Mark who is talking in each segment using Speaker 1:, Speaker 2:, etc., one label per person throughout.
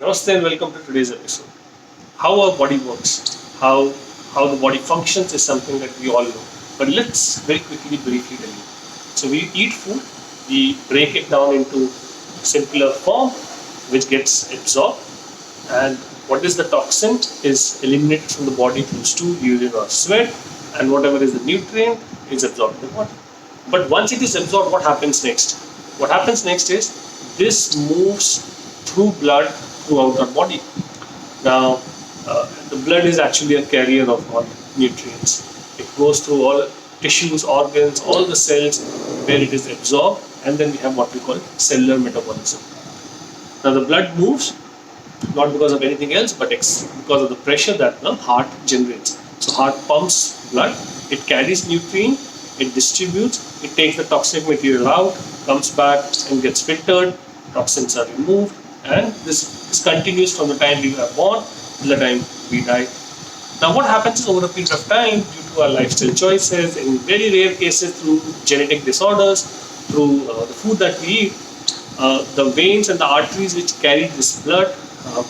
Speaker 1: Namaste and welcome to today's episode. How our body works, how the body functions is something that we all know. But let's very quickly, briefly tell you. So we eat food, we break it down into simpler form, which gets absorbed, and what is the toxin is eliminated from the body through stool, urine, or sweat, and whatever is the nutrient is absorbed in the body. But once it is absorbed, what happens next? What happens next is this moves through blood throughout our body. Now, the blood is actually a carrier of all nutrients. It goes through all tissues, organs, all the cells where it is absorbed, and then we have what we call cellular metabolism. Now, the blood moves not because of anything else, but because of the pressure that the heart generates. So, heart pumps blood, it carries nutrient, it distributes, it takes the toxic material out, comes back and gets filtered, toxins are removed, and this continues from the time we are born till the time we die. Now, what happens is over a period of time, due to our lifestyle choices, in very rare cases through genetic disorders, through the food that we eat, the veins and the arteries which carry this blood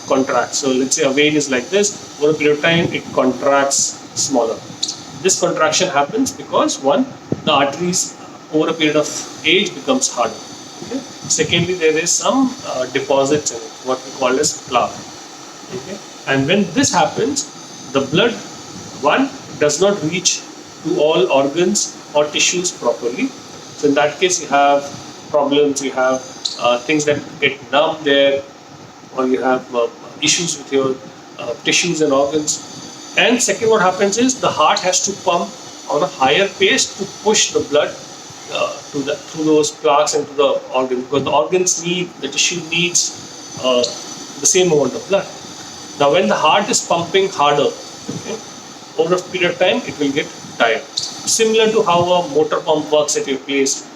Speaker 1: contract. So, let's say a vein is like this, over a period of time, it contracts smaller. This contraction happens because one, the arteries over a period of age becomes harder. Okay. Secondly, there is some deposits in it, what we call as plaque. Okay. And when this happens, the blood one does not reach to all organs or tissues properly. So in that case, you have problems. You have things that get numb there, or you have issues with your tissues and organs. And second, what happens is the heart has to pump on a higher pace to push the blood through those plaques and to the organs, because the organs need, the tissue needs the same amount of blood. Now, when the heart is pumping harder, okay, over a period of time, it will get tired. Similar to how a motor pump works at your place.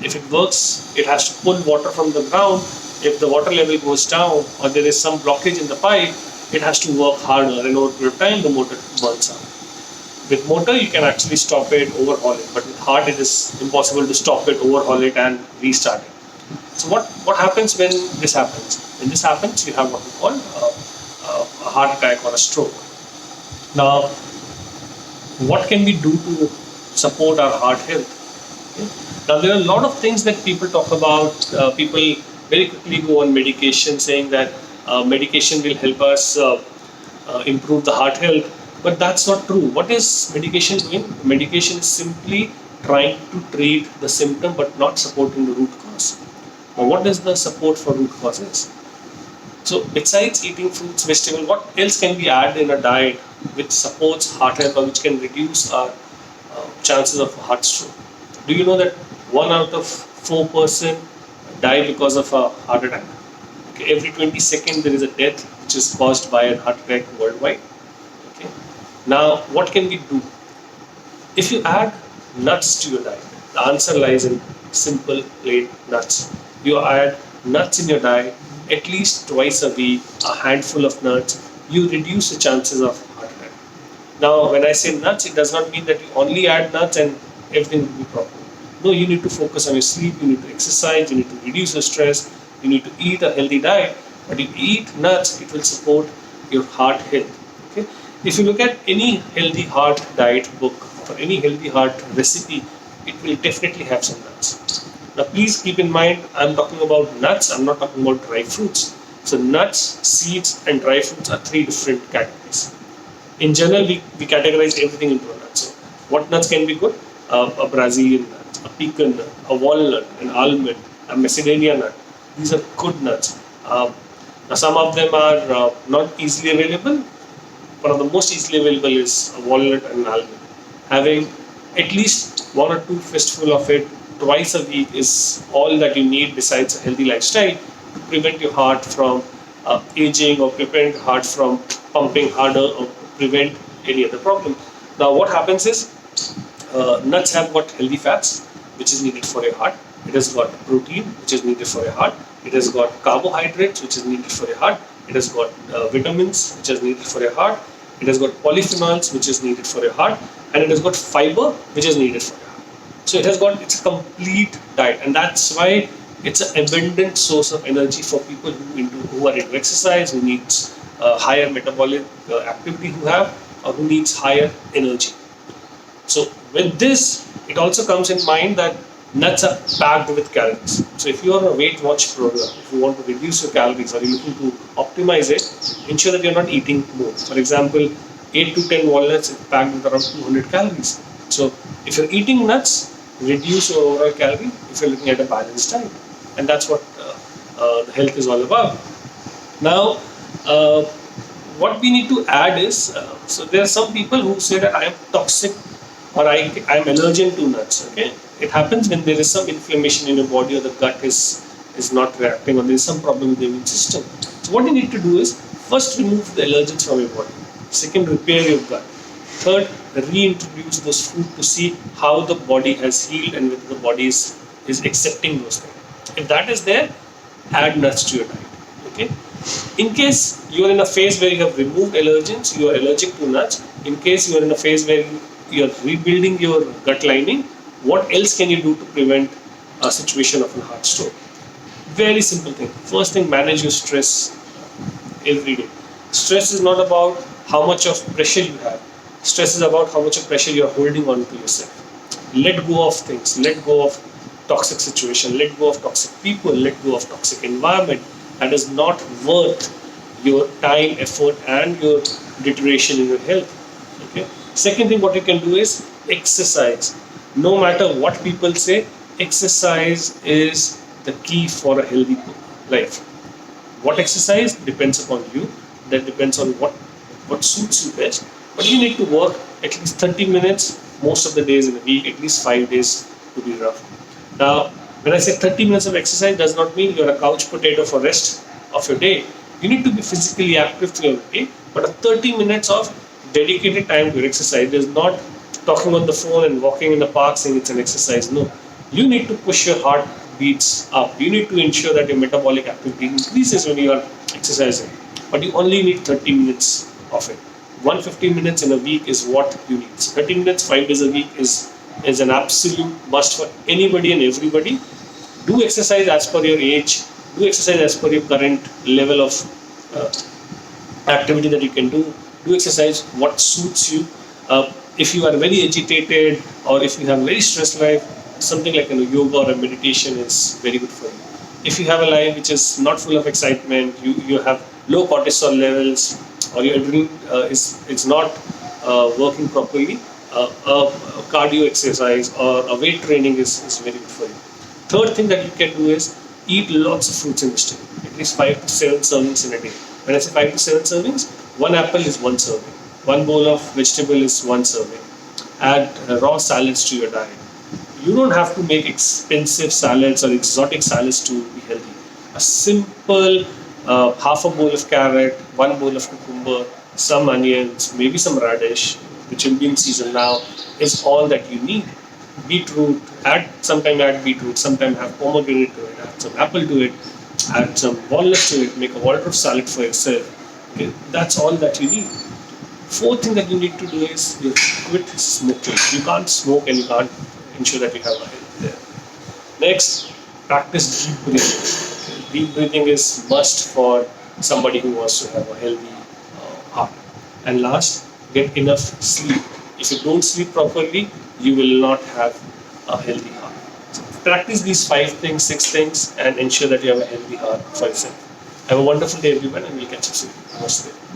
Speaker 1: If it works, it has to pull water from the ground. If the water level goes down or there is some blockage in the pipe, it has to work harder, and over a period of time, the motor burns out. With motor, you can actually stop it, overhaul it, but with heart, it is impossible to stop it, overhaul it, and restart it. So what happens when this happens? When this happens, you have what we call a heart attack or a stroke. Now, what can we do to support our heart health? Okay. Now, there are a lot of things that people talk about. People very quickly go on medication, saying that medication will help us improve the heart health. But that's not true. What is medication doing? Medication is simply trying to treat the symptom but not supporting the root cause. Now, what is the support for root causes? So, besides eating fruits, vegetables, what else can be added in a diet which supports heart health or which can reduce our chances of heart stroke? Do you know that 1 out of 4 person die because of a heart attack? Okay, every 20 seconds there is a death which is caused by a heart attack worldwide. Okay. Now, what can we do? If you add nuts to your diet, the answer lies in simple, plain nuts. You add nuts in your diet at least twice a week, a handful of nuts, you reduce the chances of heart attack. Now, when I say nuts, it does not mean that you only add nuts and everything will be proper. No, you need to focus on your sleep, you need to exercise, you need to reduce your stress, you need to eat a healthy diet. But if you eat nuts, it will support your heart health. Okay? If you look at any healthy heart diet book or any healthy heart recipe, it will definitely have some nuts. Now, please keep in mind, I'm talking about nuts, I'm not talking about dry fruits. So, nuts, seeds, and dry fruits are three different categories. In general, we categorize everything into a nut. So, what nuts can be good? A Brazilian nut, a pecan nut, a walnut, an almond, a macadamia nut. These are good nuts. Now, some of them are not easily available. One of the most easily available is a walnut and an almond. Having at least 1 or 2 fistful of it twice a week is all that you need besides a healthy lifestyle to prevent your heart from aging or prevent heart from pumping harder or prevent any other problem. Now, what happens is nuts have got healthy fats, which is needed for your heart. It has got protein, which is needed for your heart. It has got carbohydrates, which is needed for your heart. It has got vitamins, which is needed for your heart. It has got polyphenols, which is needed for your heart. And it has got fiber, which is needed for your heart. So it's a complete diet. And that's why It's an abundant source of energy for people who are into exercise, who needs higher metabolic activity, who needs higher energy. So with this, it also comes in mind that nuts are packed with calories. So if you are on a weight watch program, if you want to reduce your calories or you're looking to optimize it, ensure that you're not eating more. For example, 8 to 10 walnuts is packed with around 200 calories. So if you're eating nuts, reduce your overall calorie if you're looking at a balanced diet. And that's what the health is all about. Now, uh, what we need to add is, so there are some people who say that I am toxic or I am allergic to nuts. Okay, it happens when there is some inflammation in your body or the gut is not reacting or there is some problem with the immune system. So what you need to do is first remove the allergens from your body. Second, repair your gut. Third, reintroduce those food to see how the body has healed and whether the body is accepting those things. If that is there, add nuts to your diet. Okay. In case you are in a phase where you have removed allergens, you are allergic to nuts. In case you are in a phase where you are rebuilding your gut lining, what else can you do to prevent a situation of a heart stroke? Very simple thing. First thing, manage your stress every day. Stress is not about how much of pressure you have. Stress is about how much of pressure you are holding on to yourself. Let go of things. Let go of toxic situation. Let go of toxic people. Let go of toxic environment. That is not worth your time, effort, and your deterioration in your health. Okay. Second thing, what you can do is exercise. No matter what people say, exercise is the key for a healthy life. What exercise depends upon you. That depends on what suits you best. But you need to work at least 30 minutes most of the days in a week, at least 5 days to be rough. Now, when I say 30 minutes of exercise, does not mean you're a couch potato for rest of your day. You need to be physically active throughout the day, but a 30 minutes of dedicated time to exercise is not talking on the phone and walking in the park saying it's an exercise. No, you need to push your heart beats up. You need to ensure that your metabolic activity increases when you are exercising, but you only need 30 minutes of it. 150 minutes in a week is what you need. So 30 minutes, 5 days a week is an absolute must for anybody and everybody. Do exercise as per your age. Do exercise as per your current level of uh, activity that you can do. Do exercise what suits you. If you are very agitated or if you have a very stressed life, something like yoga or a meditation is very good for you. If you have a life which is not full of excitement, you have low cortisol levels, or your adrenaline is not working properly, cardio exercise or a weight training is very good for you. Third thing that you can do is eat lots of fruits and vegetables, at least 5 to 7 servings in a day. When I say 5 to 7 servings, one apple is one serving, one bowl of vegetable is one serving. Add raw salads to your diet. You don't have to make expensive salads or exotic salads to be healthy. A simple half a bowl of carrot, one bowl of cucumber, some onions, maybe some radish, which will be in season now, is all that you need. Beetroot, add beetroot, sometime have pomegranate to it, add some apple to it, add some walnuts to it, make a Waldorf salad for yourself. Okay, that's all that you need. Fourth thing that you need to do is you quit smoking. You can't smoke and you can't ensure that you have a health there. Next, practice deep breathing. Okay, deep breathing is must for somebody who wants to have a healthy heart. And last, get enough sleep. If you don't sleep properly, you will not have a healthy heart. So practice these 5 things, 6 things, and ensure that you have a healthy heart for yourself. Have a wonderful day, everyone, and we'll catch up soon. Namaste.